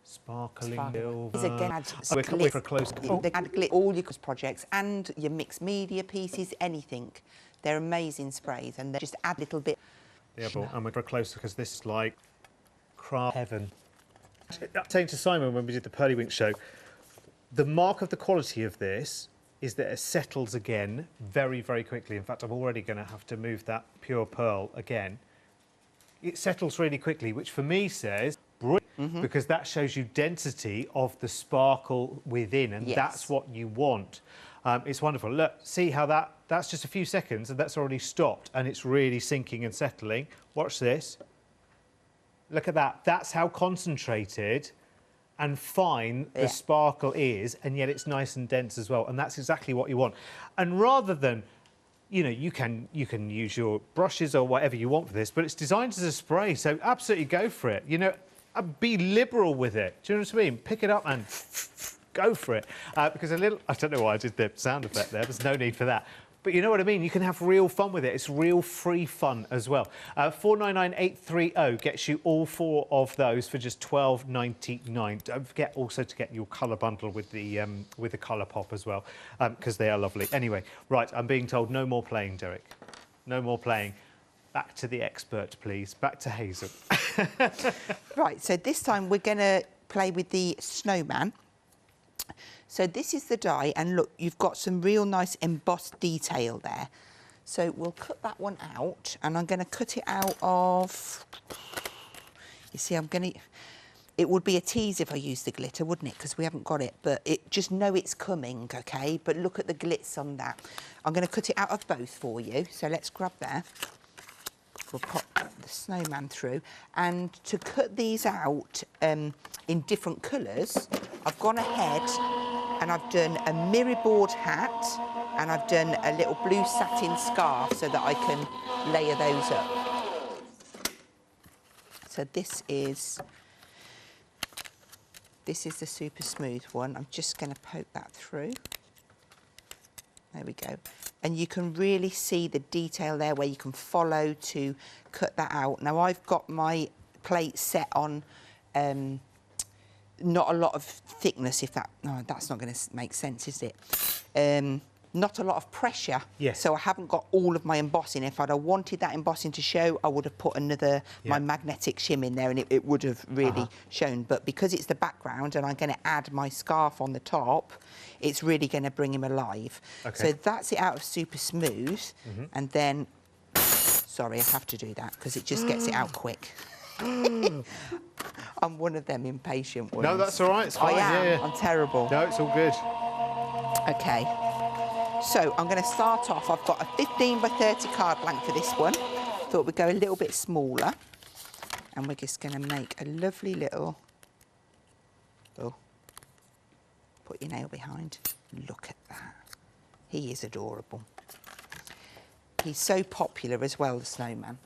sparkling silver. Again, We're coming for a close... They add all your projects and your mixed media pieces, anything. They're amazing sprays, and they just add a little bit... Yeah, but I'm for a close, because this is like craft heaven. I was saying to Simon when we did the Pearlywink show, the mark of the quality of this is that it settles again very, very quickly. In fact, I'm already going to have to move that pure pearl again. It settles really quickly, which for me says, brilliant, because that shows you density of the sparkle within, and that's what you want. It's wonderful. Look, see how that's just a few seconds and that's already stopped and it's really sinking and settling. Watch this. Look at that. That's how concentrated and fine the sparkle is, and yet it's nice and dense as well. And that's exactly what you want. And rather than, you know, you can use your brushes or whatever you want for this, but it's designed as a spray, so absolutely go for it. You know, be liberal with it. Do you know what I mean? Pick it up and go for it. Because I don't know why I did the sound effect there. There's no need for that. But you know what I mean? You can have real fun with it. It's real free fun as well. 499830 gets you all 4 of those for just $12.99. Don't forget also to get your colour bundle with the colour pop as well, because they are lovely. Anyway, right, I'm being told no more playing, Derek. No more playing. Back to the expert, please. Back to Hazel. Right, so this time we're going to play with the snowman. So this is the die, and look, you've got some real nice embossed detail there. So we'll cut that one out, and I'm going to cut it out of... You see, it would be a tease if I used the glitter, wouldn't it? Because we haven't got it, but just know it's coming, OK? But look at the glitz on that. I'm going to cut it out of both for you, so let's grab there. We'll pop the snowman through. And to cut these out in different colours, I've gone ahead and I've done a mirror board hat and I've done a little blue satin scarf so that I can layer those up. So this is the super smooth one. I'm just going to poke that through. There we go. And you can really see the detail there where you can follow to cut that out. Now, I've got my plate set on not a lot of thickness, if that... No, that's not going to make sense, is it? Not a lot of pressure. Yes. So I haven't got all of my embossing. If I'd have wanted that embossing to show, I would have put another, my magnetic shim in there, and it would have really shown. But because it's the background and I'm going to add my scarf on the top, it's really going to bring him alive. Okay. So that's it out of super smooth. And then, sorry, I have to do that because it just gets it out quick. I'm one of them impatient ones. No, that's all right. It's fine. I am. Yeah. I'm terrible. No, it's all good. OK. So I'm going to start off. I've got a 15 by 30 card blank for this one. Thought we'd go a little bit smaller. And we're just going to make a lovely little... Oh. Put your nail behind. Look at that. He is adorable. He's so popular as well, the snowman.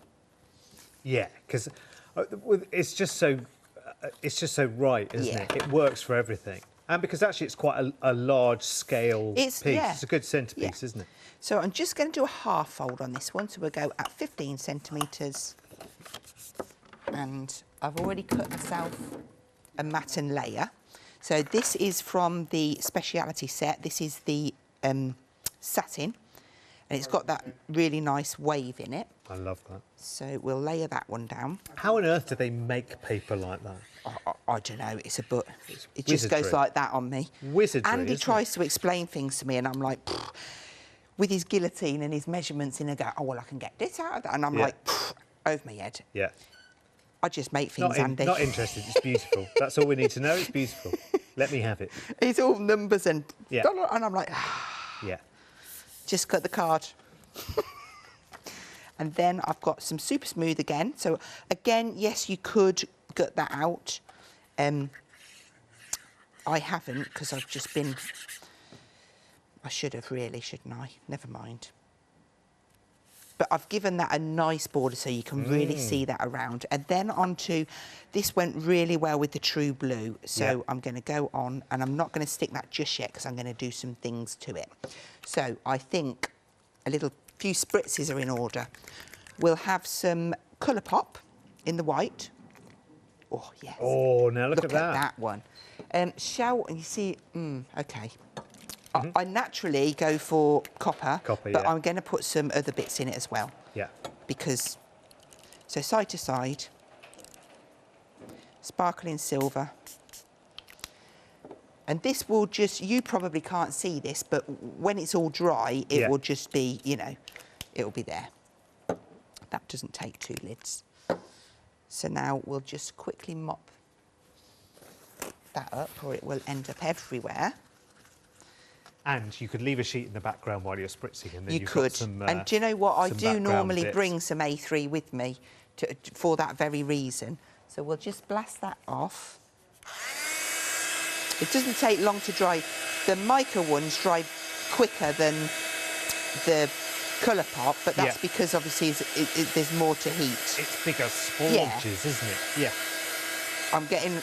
Yeah, because it's just so right, isn't it? It works for everything. And because actually it's quite a large-scale piece. Yeah. It's a good centrepiece, isn't it? So I'm just going to do a half fold on this one. So we'll go at 15 centimetres. And I've already cut myself a matten layer. So this is from the speciality set. This is the satin. And it's got that really nice wave in it. I love that. So we'll layer that one down. How on earth do they make paper like that? I don't know. It's a book. It just goes like that on me. Wizardry. Andy tries to explain things to me, and I'm like, pfft, with his guillotine and his measurements, and I go, oh well, I can get this out of that, and I'm like, pfft, over my head. Yeah. I just make things, Andy. Not interested. It's beautiful. That's all we need to know. It's beautiful. Let me have it. It's all numbers and and I'm like, yeah. Just cut the card. And then I've got some super smooth again. So again, yes, you could gut that out. I haven't because I've just been... I should have really, shouldn't I? Never mind. But I've given that a nice border so you can really see that around. And then onto... This went really well with the true blue. So I'm going to go on, and I'm not going to stick that just yet because I'm going to do some things to it. So I think a few spritzes are in order. We'll have some colour pop in the white. Oh, yes. Oh, now look at that. That one. You see, OK. I naturally go for copper, but I'm going to put some other bits in it as well. Yeah. Because, so side to side. sparkling silver. And this will just, you probably can't see this, but when it's all dry, it will just be, you know, it'll be there. That doesn't take 2 lids. So now we'll just quickly mop that up, or it will end up everywhere. And you could leave a sheet in the background while you're spritzing, and then You you've could. got some. And do you know what? I do background normally bits. bring some A3 with me for that very reason. So we'll just blast that off. It doesn't take long to dry. The mica ones dry quicker than the colour pop, but that's because obviously there's more to heat. It's bigger sponges, isn't it? Yeah.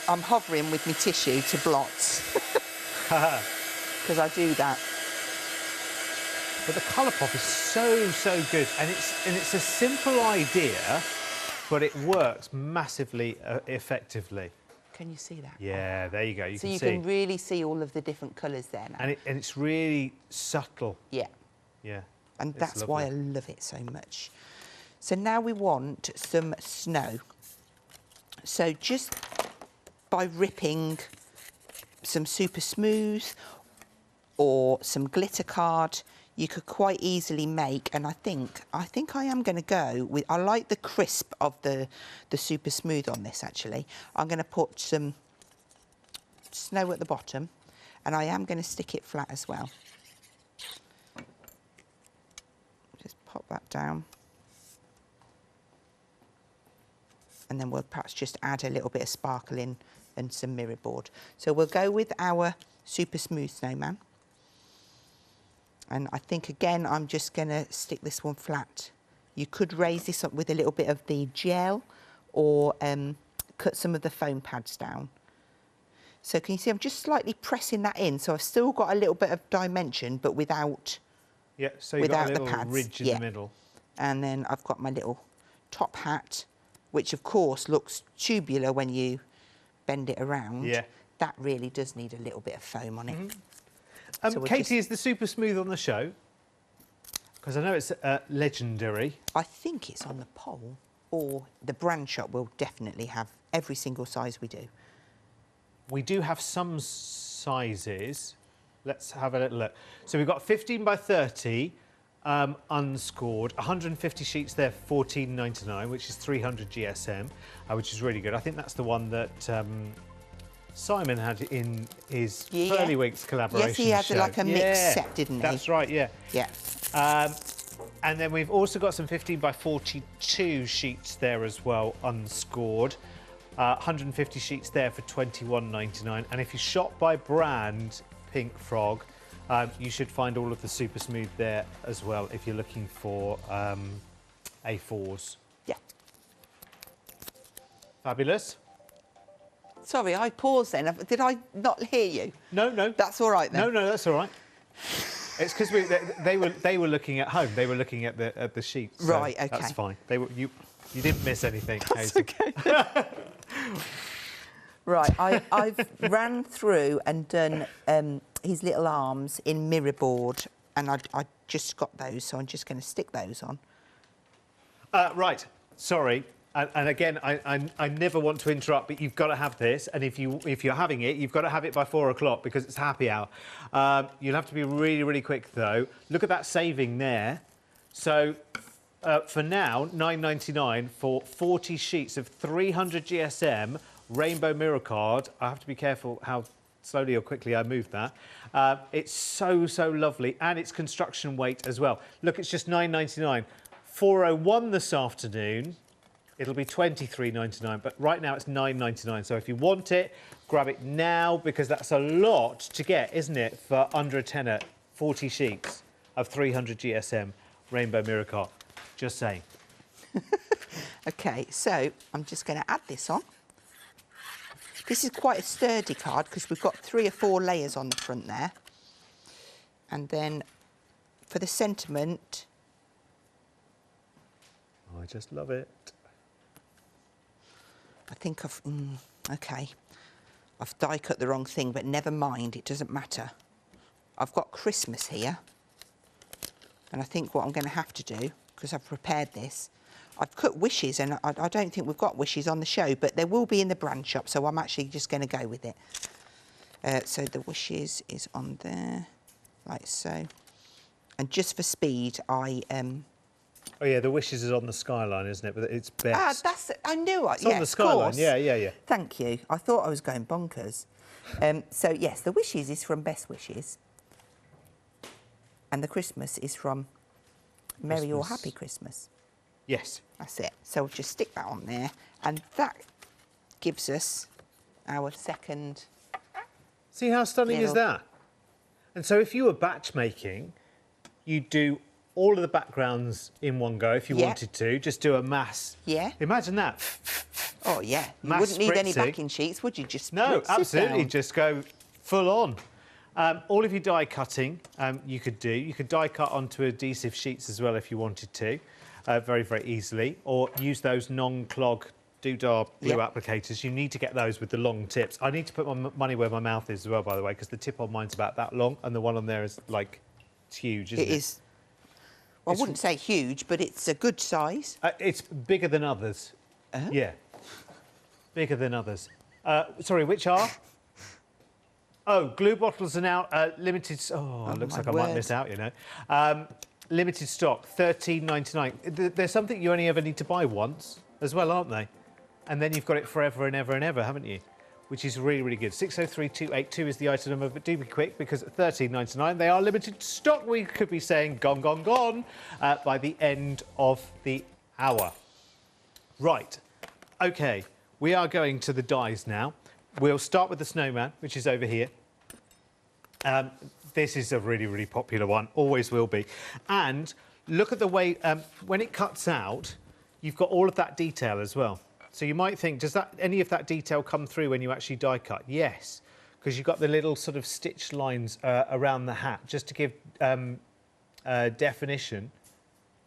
I'm hovering with my tissue to blot. Because I do that. But the colour pop is so good, and it's a simple idea, but it works massively effectively. Can you see that? Yeah, there you go. You so can you see. can really see all of the different colours there now. And it's really subtle. Yeah. Yeah. And that's why I love it so much. So now we want some snow. So just by ripping some super smooth or some glitter card, you could quite easily make, and I think I am going to go with, I like the crisp of the super smooth on this actually. I'm going to put some snow at the bottom, and I am going to stick it flat as well. Just pop that down. And then we'll perhaps just add a little bit of sparkle in and some mirror board. So we'll go with our super smooth snowman. And I think, again, I'm just going to stick this one flat. You could raise this up with a little bit of the gel, or cut some of the foam pads down. So can you see I'm just slightly pressing that in, so I've still got a little bit of dimension, but without so you've got a little the pads. ridge in the middle. And then I've got my little top hat, which of course looks tubular when you bend it around. Yeah. That really does need a little bit of foam on it. So Katie, is the super smooth on the show? Because I know it's legendary. I think it's on the pole, or the brand shop will definitely have every single size we do. We do have some sizes. Let's have a little look. So we've got 15 by 30, unscored, 150 sheets there, $14.99, which is 300 GSM, which is really good. I think that's the one that Simon had in his Pearlywinks collaboration. Yes, he had like a mixed set, didn't he? That's right, yeah. Yeah. And then we've also got some 15 by 42 sheets there as well, unscored. 150 sheets there for $21.99. And if you shop by brand, Pink Frog, you should find all of the super smooth there as well if you're looking for A4s. Yeah. Fabulous. Sorry, I paused then. Did I not hear you? No. That's all right then. No, that's all right. It's because they were looking at home. They were looking at the sheets. So right. Okay. That's fine. You didn't miss anything. That's Hazel. okay. Right. I've ran through and done his little arms in mirror board, and I just got those, so I'm just going to stick those on. Right. Sorry. And again, I never want to interrupt, but you've got to have this. And if you're having it, you've got to have it by 4 o'clock because it's happy hour. You'll have to be really, really quick though. Look at that saving there. So for now, $9.99 for 40 sheets of 300 GSM rainbow mirror card. I have to be careful how slowly or quickly I move that. It's so lovely, and it's construction weight as well. Look, it's just $9.99. 4:01 this afternoon. It'll be $23.99, but right now it's $9.99. So if you want it, grab it now, because that's a lot to get, isn't it, for under a tenner, 40 sheets of 300 GSM rainbow mirror card. Just saying. OK, so I'm just going to add this on. This is quite a sturdy card because we've got 3 or 4 layers on the front there. And then for the sentiment... Oh, I just love it. I think I've... OK. I've die cut the wrong thing, but never mind, it doesn't matter. I've got Christmas here. And I think what I'm going to have to do, because I've prepared this, I've cut wishes, and I don't think we've got wishes on the show, but there will be in the brand shop, so I'm actually just going to go with it. So the wishes is on there, like so. And just for speed, I... Oh, yeah, the wishes is on the skyline, isn't it? But it's best. I knew it. It's on the skyline, yeah. Thank you. I thought I was going bonkers. So, yes, the wishes is from Best Wishes. And the Christmas is from Merry or Happy Christmas. Yes. That's it. So we'll just stick that on there. And that gives us our second... See how stunning is that? And so if you were batch making, you'd do all of the backgrounds in one go if you wanted to. Just do a mass. Yeah. Imagine that. Oh, yeah. You wouldn't need any backing sheets, would you? Just no, absolutely. Just go full on. All of your die cutting you could do. You could die cut onto adhesive sheets as well if you wanted to, very, very easily. Or use those non-clog doodah glue applicators. You need to get those with the long tips. I need to put my money where my mouth is as well, by the way, because the tip on mine's about that long and the one on there is, like, it's huge, isn't it? It is. Well, I wouldn't say huge, but it's a good size. It's bigger than others. Yeah. Bigger than others. Sorry, which are? Oh, glue bottles are now limited... Oh, looks like I might miss out, you know. Limited stock, $13.99. There's something you only ever need to buy once as well, aren't they? And then you've got it forever and ever and ever, haven't you? Which is really, really good. 603282 is the item number, but do be quick because at $13.99 they are limited stock. We could be saying gone, gone, gone by the end of the hour. Right. OK, we are going to the dies now. We'll start with the snowman, which is over here. This is a really, really popular one, always will be. And look at the way, when it cuts out, you've got all of that detail as well. So you might think, does any of that detail come through when you actually die cut? Yes, because you've got the little sort of stitch lines around the hat, just to give definition.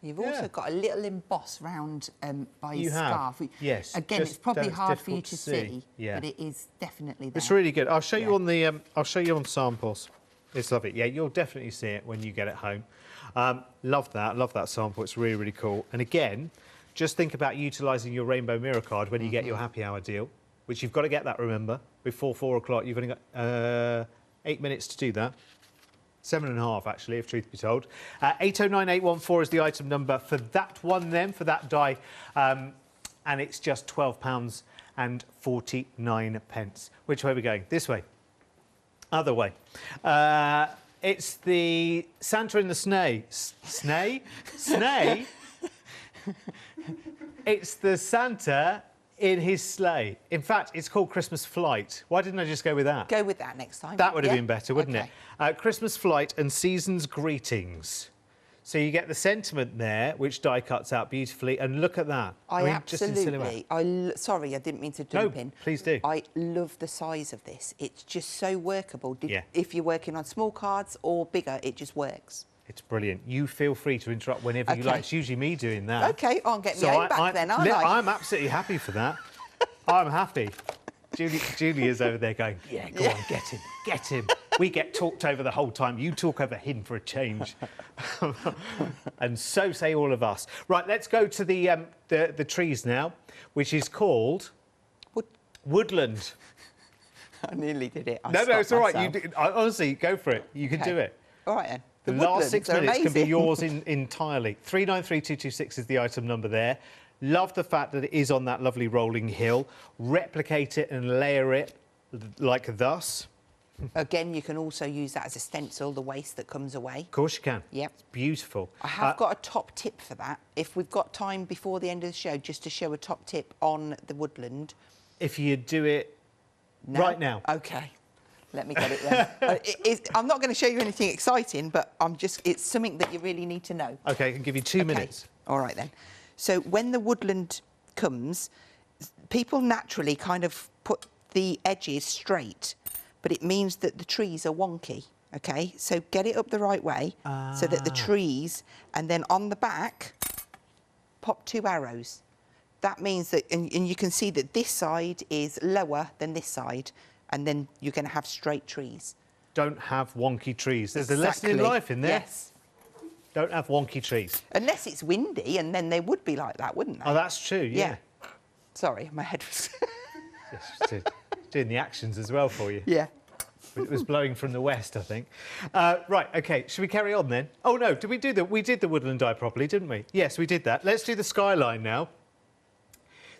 You've also got a little emboss round by your scarf. Yes. Again, it's probably hard for you to see, but it is definitely there. It's really good. I'll show you on the. I'll show you on samples. It's lovely. Yeah, you'll definitely see it when you get it home. Love that. Love that sample. It's really, really cool. And again, just think about utilising your rainbow mirror card when you get your happy hour deal, which you've got to get that. Remember, before 4 o'clock. You've only got 8 minutes to do that. 7.5, actually, if truth be told. 809814 is the item number for that one then, for that die. And it's just £12.49. Which way are we going? This way. Other way. It's the Santa in the Snay. Snay? Snay? It's the Santa in his sleigh. In fact, it's called Christmas Flight. Why didn't I just go with that? Go with that next time. That would have been better, wouldn't it? Christmas Flight and Season's Greetings. So you get the sentiment there, which die cuts out beautifully, and look at that. I mean, absolutely. Sorry, I didn't mean to jump in. Please do. I love the size of this. It's just so workable. If you're working on small cards or bigger, it just works. It's brilliant. You feel free to interrupt whenever you like. It's usually me doing that. OK, I'm getting my own back then, aren't I? I'm absolutely happy for that. I'm happy. Julie is over there going, yeah, go on, get him, get him. We get talked over the whole time. You talk over him for a change. And so say all of us. Right, let's go to the trees now, which is called Woodland. I nearly did it. No, it's all right. Honestly, go for it. You can do it. All right, then. The last 6 minutes can be yours entirely. 393226 is the item number there. Love the fact that it is on that lovely rolling hill. Replicate it and layer it like thus. Again, you can also use that as a stencil, the waste that comes away. Of course you can. Yep. It's beautiful. I have got a top tip for that. If we've got time before the end of the show, just to show a top tip on the woodland. If you do it right now. OK. Let me get it then. I'm not going to show you anything exciting, but it's something that you really need to know. OK, I can give you 2 minutes. All right, then. So when the woodland comes, people naturally kind of put the edges straight, but it means that the trees are wonky, OK? So get it up the right way so that the trees, and then on the back, pop 2 arrows. That means that, and you can see that this side is lower than this side, and then you're going to have straight trees. Don't have wonky trees. There's a lesson in life in there. Yes. Don't have wonky trees. Unless it's windy, and then they would be like that, wouldn't they? Oh, that's true, yeah. Sorry, my head was... Yes, doing the actions as well for you. Yeah. It was blowing from the west, I think. Right, OK, should we carry on then? Oh, no, we did the woodland dye properly, didn't we? Yes, we did that. Let's do the skyline now.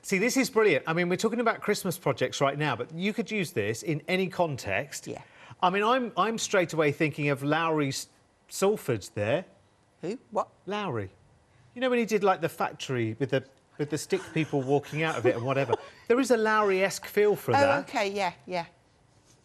See, this is brilliant. I mean, we're talking about Christmas projects right now, but you could use this in any context. Yeah. I mean, I'm straight away thinking of Lowry Salford there. Who? What? Lowry. You know when he did, like, the factory with the stick people walking out of it and whatever? There is a Lowry-esque feel for that. Oh, OK, yeah, yeah.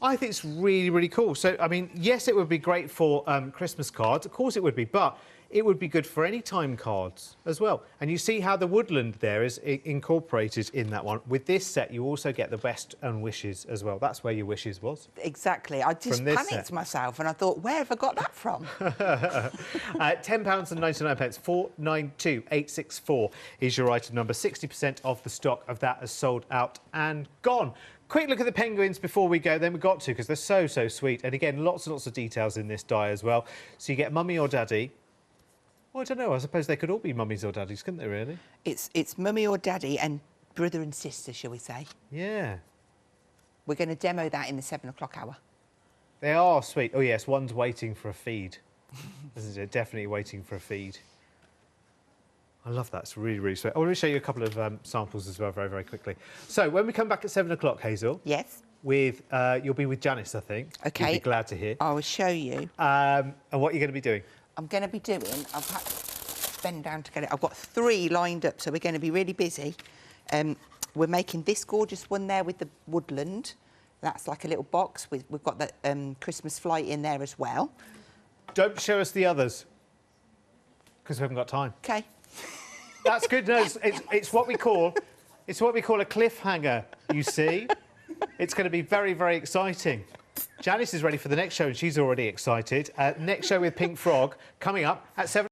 I think it's really, really cool. So, I mean, yes, it would be great for Christmas cards. Of course it would be, but it would be good for any time cards as well. And you see how the woodland there is incorporated in that one. With this set, you also get the best and wishes as well. That's where your wishes was. Exactly. I just panicked myself and I thought, where have I got that from? £10.99, 492864 is your item number. 60% of the stock of that has sold out and gone. Quick look at the penguins before we go, then we've got to, because they're so, so sweet. And again, lots and lots of details in this die as well. So you get mummy or daddy. Well, I don't know, I suppose they could all be mummies or daddies, couldn't they, really? It's mummy or daddy and brother and sister, shall we say. Yeah. We're going to demo that in the 7 o'clock hour. They are sweet. Oh, yes, one's waiting for a feed. Isn't it? Definitely waiting for a feed. I love that. It's really, really sweet. I want to show you a couple of samples as well very, very quickly. So when we come back at 7 o'clock, Hazel. Yes. You'll be with Janice, I think. OK. You'll be glad to hear. I will show you. And what are you going to be doing? I'm going to be doing... I'll bend down to get it. I've got 3 lined up, so we're going to be really busy. We're making this gorgeous one there with the woodland. That's like a little box. We've got the Christmas flight in there as well. Don't show us the others, because we haven't got time. OK. That's good. No, it's what we call a cliffhanger, you see. It's going to be very, very exciting. Janice is ready for the next show and she's already excited. Next show with Pink Frog coming up at 7.